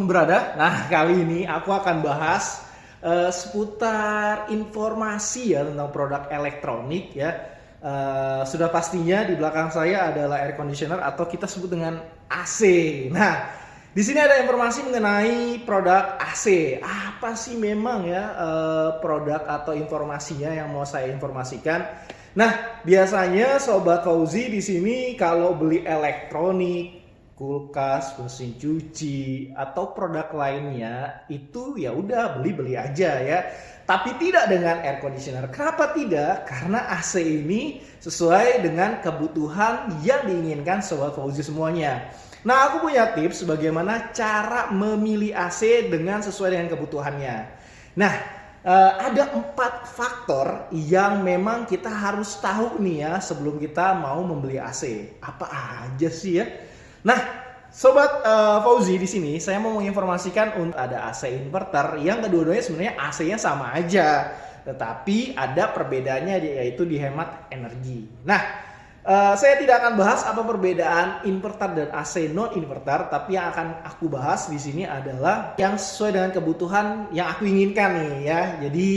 Berada. Nah, kali ini aku akan bahas seputar informasi ya tentang produk elektronik ya. Sudah pastinya di belakang saya adalah air conditioner atau kita sebut dengan AC. Nah, di sini ada informasi mengenai produk AC. Apa sih memang ya produk atau informasinya yang mau saya informasikan? Nah, biasanya Sobat Fauzi di sini kalau beli elektronik, kulkas, mesin cuci atau produk lainnya itu ya udah beli aja ya. Tapi tidak dengan air conditioner. Kenapa tidak? Karena AC ini sesuai dengan kebutuhan yang diinginkan Sobat Fauzi semuanya. Nah, aku punya tips bagaimana cara memilih AC dengan sesuai dengan kebutuhannya. Nah, ada 4 faktor yang memang kita harus tahu nih ya sebelum kita mau membeli AC. Apa aja sih ya? Nah, Sobat Fauzi di sini saya mau menginformasikan untuk ada AC inverter yang kedua-duanya sebenarnya AC-nya sama aja, tetapi ada perbedaannya yaitu dihemat energi. Nah, saya tidak akan bahas apa perbedaan inverter dan AC non inverter, tapi yang akan aku bahas di sini adalah yang sesuai dengan kebutuhan yang aku inginkan nih ya. Jadi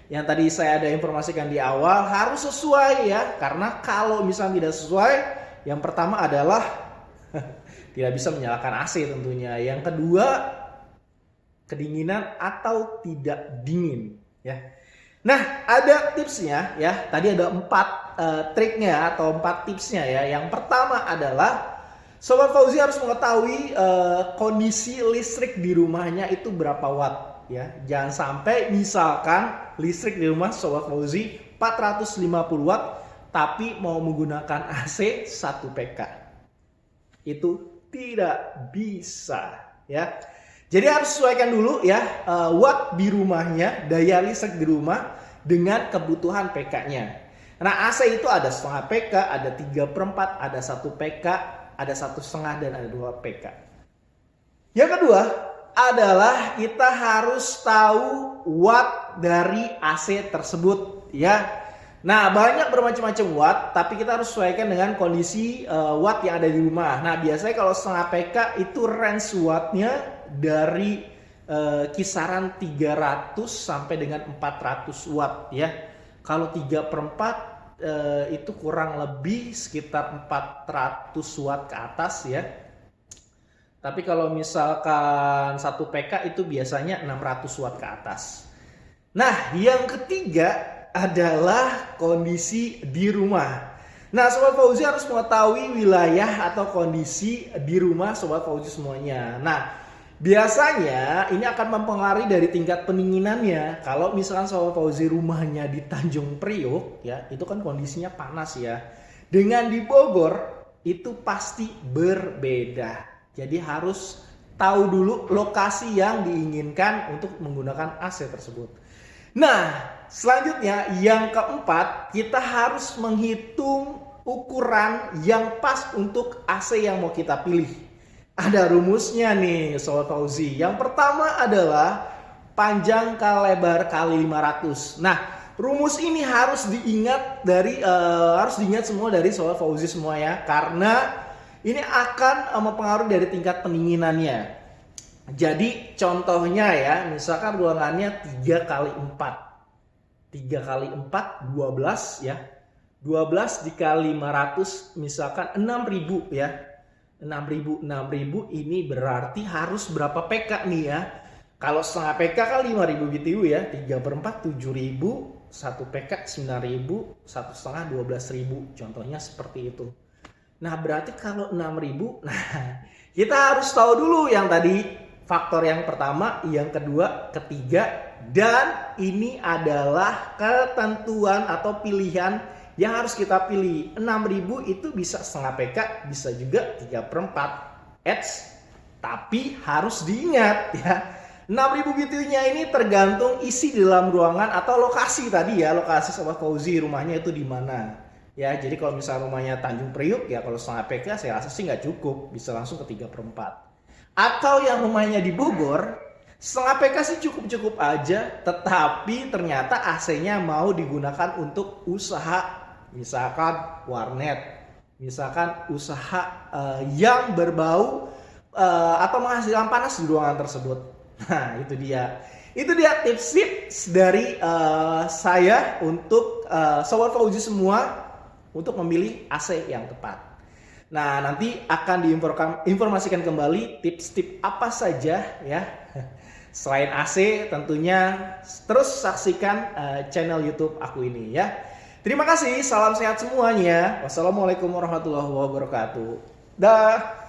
yang tadi saya ada informasikan di awal harus sesuai ya, karena kalau misalnya tidak sesuai, yang pertama adalah tidak bisa menyalakan AC tentunya. Yang kedua, kedinginan atau tidak dingin ya. Nah, ada tipsnya ya. Tadi ada 4 triknya atau 4 tipsnya ya. Yang pertama adalah Sobat Fauzi harus mengetahui kondisi listrik di rumahnya itu berapa watt ya. Jangan sampai misalkan listrik di rumah Sobat Fauzi 450 watt tapi mau menggunakan AC 1 PK. Itu tidak bisa ya. Jadi harus sesuaikan dulu ya watt di rumahnya, daya listrik di rumah dengan kebutuhan PK-nya. Nah, AC itu ada setengah PK, ada 3/4, ada 1 PK, ada 1,5 dan ada 2 PK. Yang kedua adalah kita harus tahu watt dari AC tersebut ya. Nah, banyak bermacam-macam watt, tapi kita harus sesuaikan dengan kondisi watt yang ada di rumah. Nah, biasanya kalau setengah PK itu range wattnya dari kisaran 300 sampai dengan 400 watt ya. Kalau 3/4 itu kurang lebih sekitar 400 watt ke atas ya. Tapi kalau misalkan 1 PK itu biasanya 600 watt ke atas. Nah, yang ketiga adalah kondisi di rumah. Nah, Sobat Fauzi harus mengetahui wilayah atau kondisi di rumah Sobat Fauzi semuanya. Nah, biasanya ini akan mempengaruhi dari tingkat pendinginannya. Kalau misalkan Sobat Fauzi rumahnya di Tanjung Priok ya, itu kan kondisinya panas ya. Dengan di Bogor itu pasti berbeda. Jadi harus tahu dulu lokasi yang diinginkan untuk menggunakan AC tersebut. Nah, selanjutnya yang keempat, kita harus menghitung ukuran yang pas untuk AC yang mau kita pilih. Ada rumusnya nih Sobat Fauzi. Yang pertama adalah panjang kali lebar kali 500. Nah, rumus ini harus diingat semua dari Sobat Fauzi semua ya, karena ini akan mempengaruhi dari tingkat pendinginannya. Jadi contohnya ya, misalkan ruangannya 3 kali 4. 3 kali 4 12 ya. 12 dikali 500 misalkan 6.000 ya. 6.000 ini berarti harus berapa PK nih ya. Kalau setengah PK kan 5.000 BTU ya. 3/4 7.000, 1 PK 9.000, 1,5 12.000. Contohnya seperti itu. Nah, berarti kalau 6.000, nah kita harus tahu dulu yang tadi faktor yang pertama, yang kedua, ketiga, dan ini adalah ketentuan atau pilihan yang harus kita pilih. 6.000 itu bisa setengah PK, bisa juga 3/4 Hz, tapi harus diingat ya. 6.000 BTU-nya ini tergantung isi di dalam ruangan atau lokasi tadi ya, lokasi Sobat Fauzi rumahnya itu di mana. Ya, jadi kalau misalnya rumahnya Tanjung Priok ya kalau setengah PK saya rasa sih nggak cukup, bisa langsung ke 3/4. Atau yang rumahnya di Bogor, setengah PK sih cukup-cukup aja, tetapi ternyata AC-nya mau digunakan untuk usaha, misalkan warnet, misalkan usaha yang berbau atau menghasilkan panas di ruangan tersebut. Nah, itu dia. Itu dia tips-tips dari saya untuk Sobat Fauzi semua untuk memilih AC yang tepat. Nah, nanti akan diinformasikan kembali tips-tips apa saja ya. Selain AC tentunya terus saksikan channel YouTube aku ini ya. Terima kasih, salam sehat semuanya. Wassalamualaikum warahmatullahi wabarakatuh. Dah.